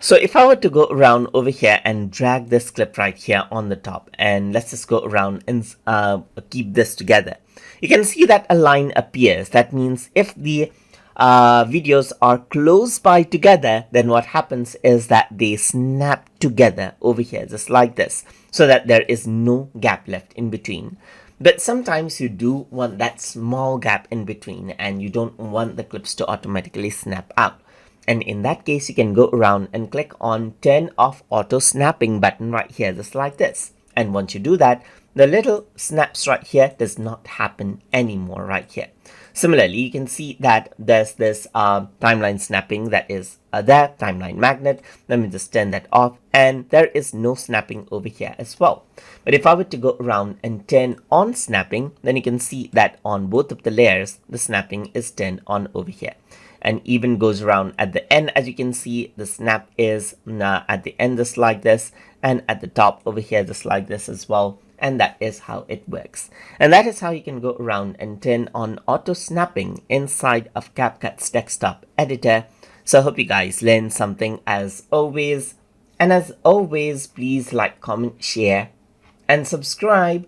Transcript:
So if I were to go around over here and drag this clip right here on the top, and let's just go around and keep this together, you can see that a line appears. That means if the videos are close by together, then what happens is that they snap together over here, just like this, so that there is no gap left in between. But sometimes you do want that small gap in between, and you don't want the clips to automatically snap out. And in that case, you can go around and click on turn off auto snapping button right here, just like this. And once you do that, the little snaps right here does not happen anymore right here. Similarly, you can see that there's this timeline snapping that is there, timeline magnet. Let me just turn that off, and there is no snapping over here as well. But if I were to go around and turn on snapping, then you can see that on both of the layers, the snapping is turned on over here. And even goes around at the end. As you can see, the snap is at the end just like this, and at the top over here just like this as well. And that is how it works. And that is how you can go around and turn on auto snapping inside of CapCut's desktop editor. So I hope you guys learned something as always. And as always, please like, comment, share, and subscribe.